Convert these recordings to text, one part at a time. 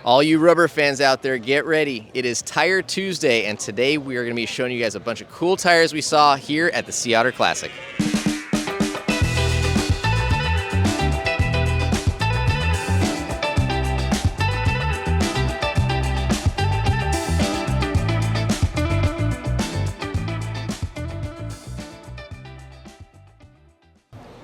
All you rubber fans out there, get ready. It is Tire Tuesday, and today we are going to be showing you guys a bunch of cool tires we saw here at the Sea Otter Classic.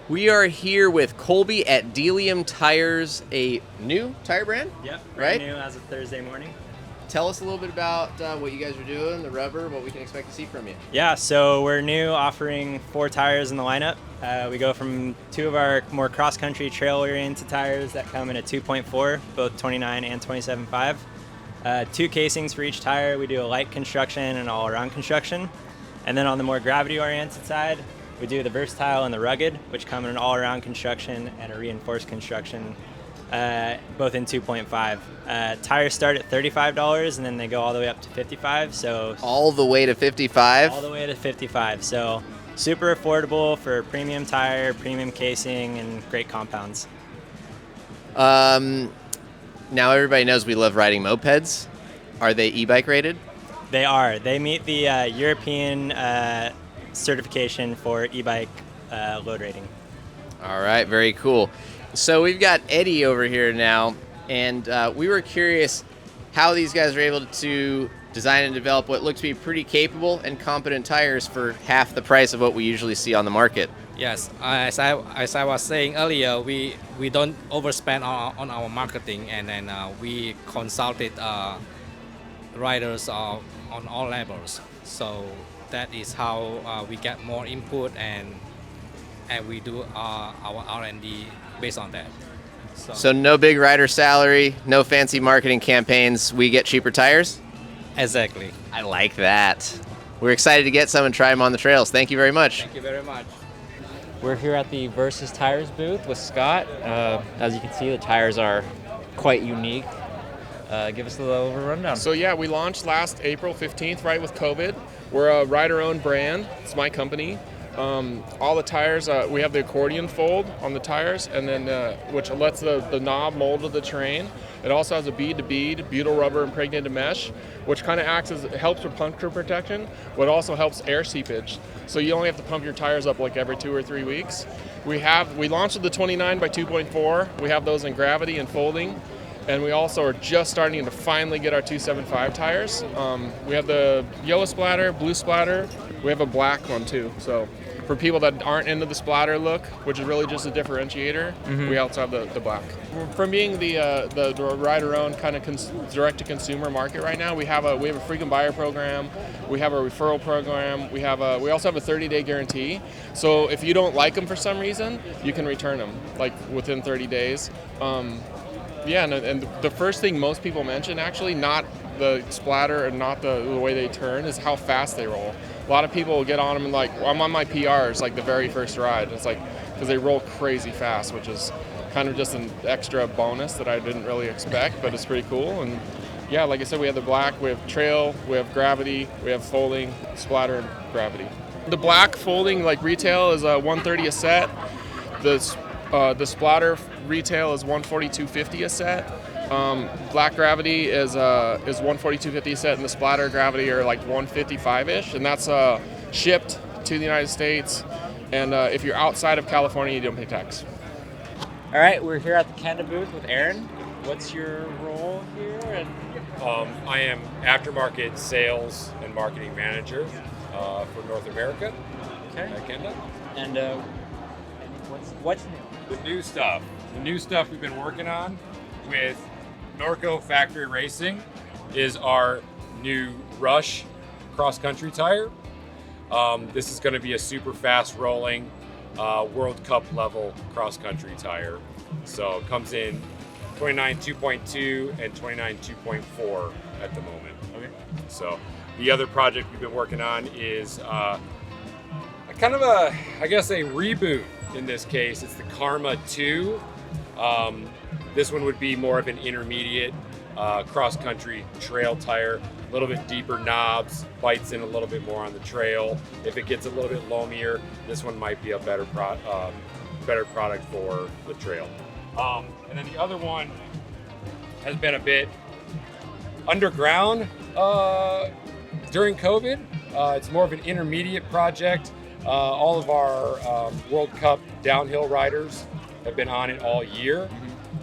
We are here with Colby at Deliam Tires, a new tire brand? Yep, right? New as of Thursday morning. Tell us a little bit about what you guys are doing, the rubber, what we can expect to see from you. Yeah, so we're new, offering 4 tires in the lineup. We go from 2 of our more cross-country trail-oriented tires that come in a 2.4, both 29 and 27.5. 2 casings for each tire. We do a light construction and all-around construction. And then on the more gravity-oriented side, we do the versatile and the rugged, which come in an all-around construction and a reinforced construction, both in 2.5. Tires start at $35, and then they go all the way up to $55. So all the way to $55? All the way to $55. So super affordable for premium tire, premium casing, and great compounds. Now everybody knows we love riding mopeds. Are they e-bike rated? They are. They meet the European certification for e-bike load rating. All right, very cool. So we've got Eddie over here now, and we were curious how these guys are able to design and develop what looks to be pretty capable and competent tires for half the price of what we usually see on the market. Yes, as I was saying earlier, we don't overspend on our marketing, and then we consulted riders on all levels. So that is how we get more input, and we do our R&D based on that. So no big rider salary, no fancy marketing campaigns. We get cheaper tires? Exactly. I like that. We're excited to get some and try them on the trails. Thank you very much. Thank you very much. We're here at the Versus Tires booth with Scott. As you can see, the tires are quite unique. Give us a little rundown. So yeah, we launched last April 15th, right with COVID. We're a rider-owned brand. It's my company. All the tires, we have the accordion fold on the tires, and then which lets the knob mold to the terrain. It also has a bead-to-bead, butyl rubber impregnated mesh, which kind of helps with puncture protection, but also helps air seepage. So you only have to pump your tires up like every 2 or 3 weeks. We launched with the 29 by 2.4. We have those in gravity and folding. And we also are just starting to finally get our 275 tires. We have the yellow splatter, blue splatter. We have a black one too. So for people that aren't into the splatter look, which is really just a differentiator, we also have the black. From being the rider-owned kind of direct-to-consumer market right now, we have a frequent buyer program. We have a referral program. We also have a 30-day guarantee. So if you don't like them for some reason, you can return them like within 30 days. Yeah, and the first thing most people mention, actually, not the splatter and not the way they turn, is how fast they roll. A lot of people will get on them and like, I'm on my PRs like the very first ride. It's like, because they roll crazy fast, which is kind of just an extra bonus that I didn't really expect, but it's pretty cool. And yeah, like I said, we have the black, we have trail, we have gravity, we have folding, splatter, and gravity. The black folding, like retail, is $130 a set. The splatter retail is $142.50 a set. Black gravity is $142.50 a set, and the splatter gravity are like $155-ish, and that's shipped to the United States. And if you're outside of California, you don't pay tax. All right, we're here at the Canada booth with Aaron. What's your role here? I am aftermarket sales and marketing manager for North America at Canada. And what's new? The new stuff we've been working on with Norco Factory Racing is our new Rush cross-country tire. This is going to be a super fast rolling World Cup level cross-country tire. So it comes in 29 2.2 and 29 2.4 at the moment. Okay. So the other project we've been working on is kind of a reboot. In this case, it's the Karma 2. This one would be more of an intermediate cross-country trail tire, a little bit deeper knobs, bites in a little bit more on the trail. If it gets a little bit loamier, this one might be a better product for the trail. And then the other one has been a bit underground during COVID. It's more of an intermediate project. All of our World Cup downhill riders have been on it all year,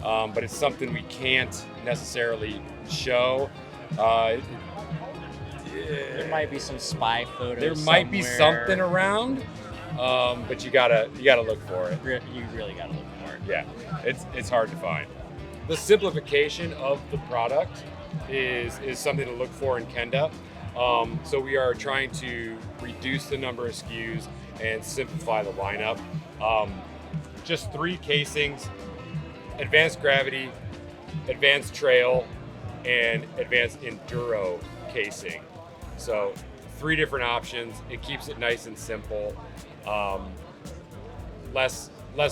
but it's something we can't necessarily show. There might be some spy photos. There might be something around, but you gotta look for it. You really gotta look for it. Yeah, it's hard to find. The simplification of the product is something to look for in Kenda. So we are trying to reduce the number of SKUs and simplify the lineup. Just 3 casings: advanced gravity, advanced trail, and advanced enduro casing. So 3 different options. It keeps it nice and simple. Less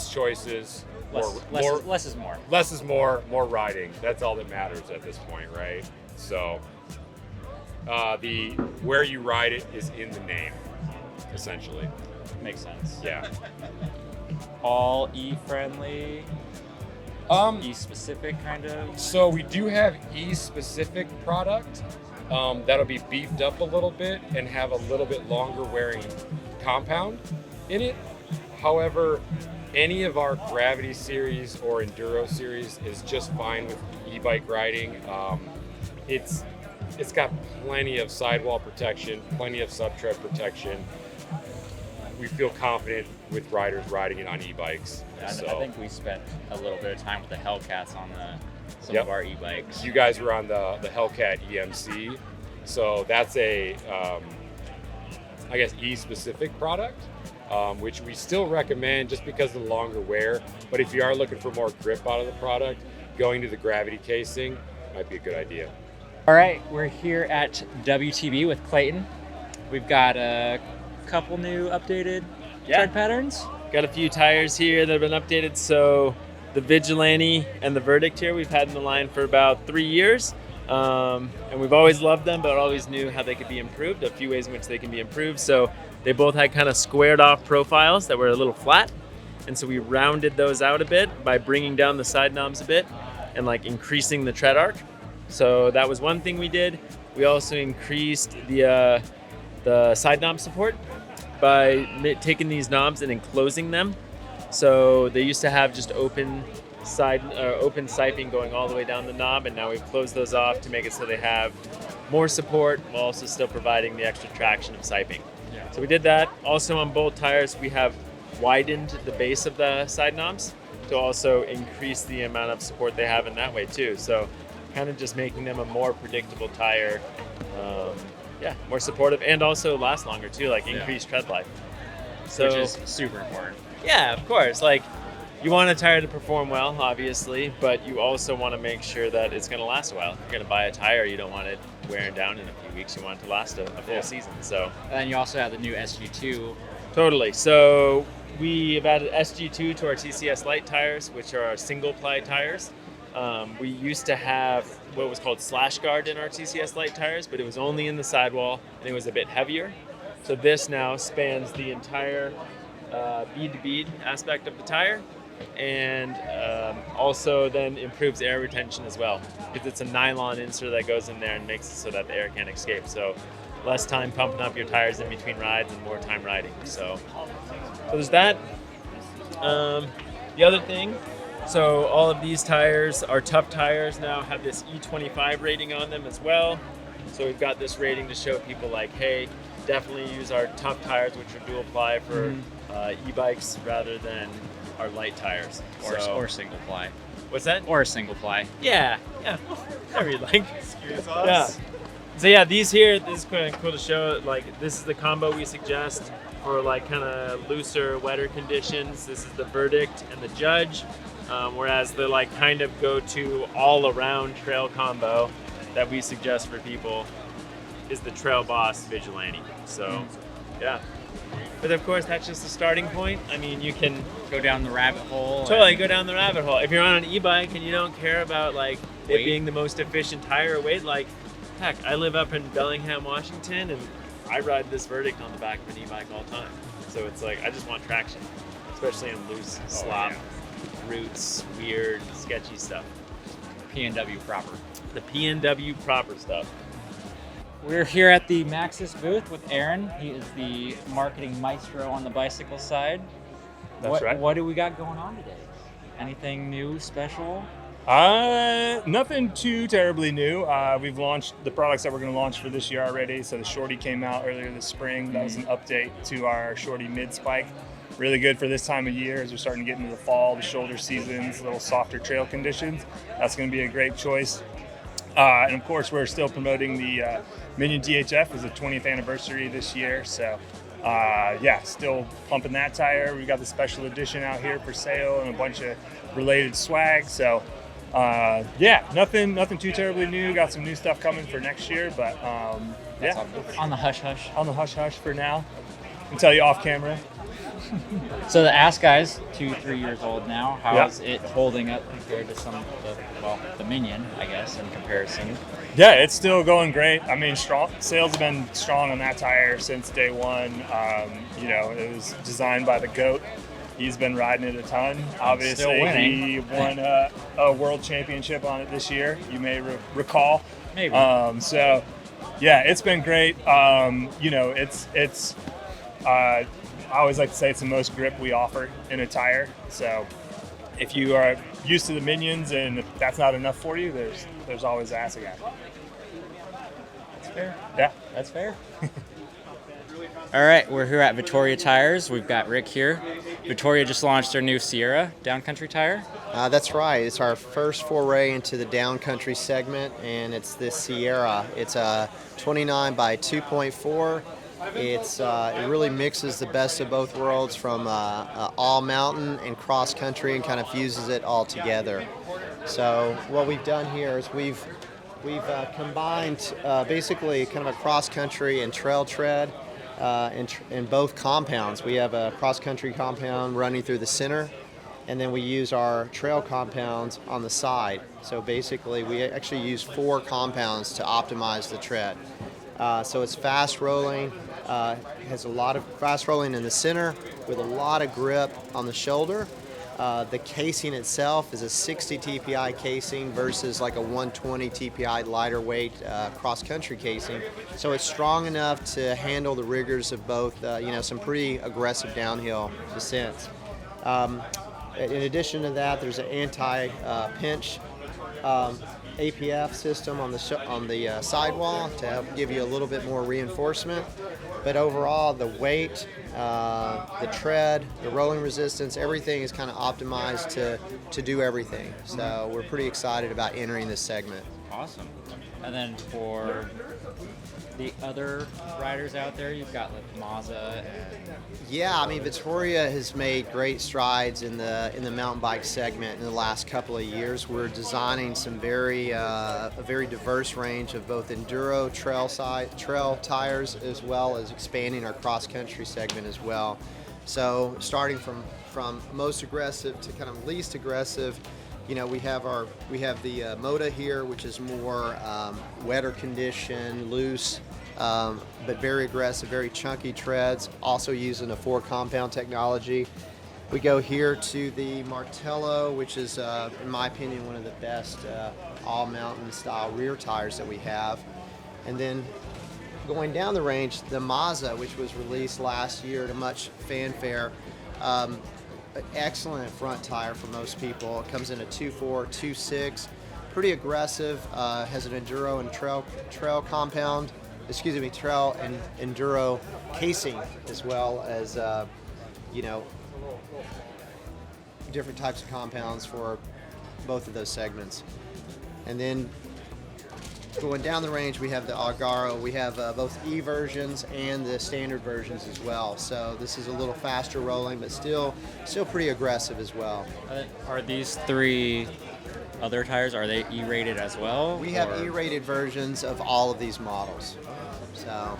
choices. Less is more. Less is more. More riding. That's all that matters at this point, right? So the where you ride it is in the name, essentially. Makes sense. Yeah. All E-friendly, E-specific kind of. So we do have E-specific product that'll be beefed up a little bit and have a little bit longer wearing compound in it. However, any of our Gravity series or Enduro series is just fine with e-bike riding. It's got plenty of sidewall protection, plenty of sub-tread protection. We feel confident with riders riding it on e-bikes. Yeah, So, I think we spent a little bit of time with the Hellcats on some Yep. of our e-bikes. you guys were on the Hellcat EMC, so that's a I guess E-specific product, which we still recommend just because of the longer wear. But if you are looking for more grip out of the product, going to the Gravity casing might be a good idea. All right, we're here at WTB with Clayton. We've got a couple new updated tread patterns. Got a few tires here that have been updated. So the Vigilante and the Verdict here we've had in the line for about 3 years. And we've always loved them, but always knew how they could be improved, a few ways in which they can be improved. So they both had kind of squared off profiles that were a little flat. And so we rounded those out a bit by bringing down the side knobs a bit and like increasing the tread arc. So that was one thing we did. We also increased the side knob support by taking these knobs and enclosing them. So they used to have just open siping going all the way down the knob, and now we've closed those off to make it so they have more support while also still providing the extra traction of siping. Yeah. So we did that. Also on both tires, we have widened the base of the side knobs to also increase the amount of support they have in that way too. So kind of just making them a more predictable tire, more supportive, and also last longer too, like increased tread life. So, which is super important. Yeah, of course. Like, you want a tire to perform well, obviously, but you also want to make sure that it's going to last a while. If you're going to buy a tire, you don't want it wearing down in a few weeks. You want it to last a full season. So. And then you also have the new SG2. Totally. So we have added SG2 to our TCS Light tires, which are our single-ply tires. We used to have what was called slash guard in our TCS Light tires, but it was only in the sidewall and it was a bit heavier. So this now spans the entire bead-to-bead aspect of the tire, and also then improves air retention as well, because it's a nylon insert that goes in there and makes it so that the air can't escape. So less time pumping up your tires in between rides and more time riding. So there's that. The other thing, so all of these tires, our tough tires now have this E25 rating on them as well. So we've got this rating to show people like, hey, definitely use our tough tires, which are dual ply for e-bikes rather than our light tires. Or single ply. What's that? Or a single ply. Yeah. Whatever you like. Excuse us. Yeah. So yeah, these here, this is kind of cool to show. Like, this is the combo we suggest for like kind of looser, wetter conditions. This is the Verdict and the Judge. Whereas the like kind of go-to all-around trail combo that we suggest for people is the Trail Boss Vigilante. So, yeah. But of course, that's just the starting point. I mean, you can go down the rabbit hole. Totally go down the rabbit hole. If you're on an e-bike and you don't care about like it being the most efficient tire or weight, like heck, I live up in Bellingham, Washington, and I ride this Verdict on the back of an e-bike all the time. So it's like I just want traction, especially in loose slop routes, weird, sketchy stuff. P&W proper. the PNW proper stuff. We're here at the Maxis booth with Aaron. He is the marketing maestro on the bicycle side. That's right. What do we got going on today? Anything new, special? Nothing too terribly new. We've launched the products that we're going to launch for this year already. So the Shorty came out earlier this spring. That was an update to our Shorty mid spike. Really good for this time of year as we're starting to get into the fall, the shoulder seasons, a little softer trail conditions. That's going to be a great choice. And of course, we're still promoting the Minion DHF as the 20th anniversary this year. So yeah, still pumping that tire. We've got the special edition out here for sale and a bunch of related swag. So yeah, nothing too terribly new. Got some new stuff coming for next year, but yeah, On the hush hush. on the hush hush for now. I'll tell you off camera. So the Ask Guy's 2-3 years old now. How's it holding up compared to some of the Minion, I guess, in comparison? Yeah, it's still going great. I mean, strong sales have been strong on that tire since day one. You know, it was designed by the GOAT. He's been riding it a ton. Obviously, he won a world championship on it this year. You may recall. Maybe. So, yeah, it's been great. You know, it's. I always like to say it's the most grip we offer in a tire. So, if you are used to the Minions and if that's not enough for you, there's always Ask a Guy. That's fair. Yeah. That's fair. All right, we're here at Vittoria Tires. We've got Rick here. Vittoria just launched their new Sierra downcountry tire. That's right. It's our first foray into the downcountry segment, and it's this Sierra. It's a 29 by 2.4. It really mixes the best of both worlds from all mountain and cross country and kind of fuses it all together. So what we've done here is we've combined basically kind of a cross country and trail tread in both compounds. We have a cross country compound running through the center, and then we use our trail compounds on the side. So basically we actually use 4 compounds to optimize the tread. So it's fast rolling, has a lot of fast rolling in the center with a lot of grip on the shoulder. The casing itself is a 60 TPI casing versus like a 120 TPI lighter weight cross-country casing. So it's strong enough to handle the rigors of both, you know, some pretty aggressive downhill descents. In addition to that, there's an anti-pinch APF system on the sidewall to help give you a little bit more reinforcement. But overall, the weight, the tread, the rolling resistance, everything is kind of optimized to do everything. So we're pretty excited about entering this segment. Awesome. And then for the other riders out there, you've got like Mazda and... Yeah, I mean, Vittoria has made great strides in the mountain bike segment in the last couple of years. We're designing some a very diverse range of both enduro trail tires, as well as expanding our cross country segment as well. So starting from most aggressive to kind of least aggressive, you know, we have the Moda here, which is more wetter condition, loose, but very aggressive, very chunky treads, also using a 4-compound technology. We go here to the Martello, which is, in my opinion, one of the best all-mountain style rear tires that we have. And then going down the range, the Mazda, which was released last year to much fanfare. Excellent front tire for most people. It comes in a 2.4, 2.6, pretty aggressive. Has an enduro and trail compound. Excuse me, trail and enduro casing, as well as you know, different types of compounds for both of those segments. And then going down the range, we have the Algaro. We have both E versions and the standard versions as well. So this is a little faster rolling, but still pretty aggressive as well. Are these 3 other tires, are they E-rated as well? We have E-rated versions of all of these models. So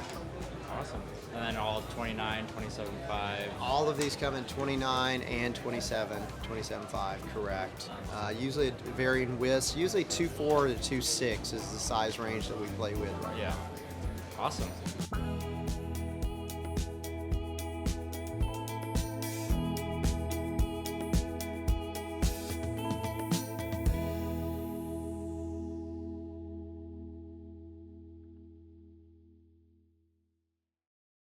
awesome. And then all 29, 27.5. All of these come in 29 and 27.5, correct. Usually varying widths, usually 2.4 to 2.6 is the size range that we play with right now. Yeah. Awesome.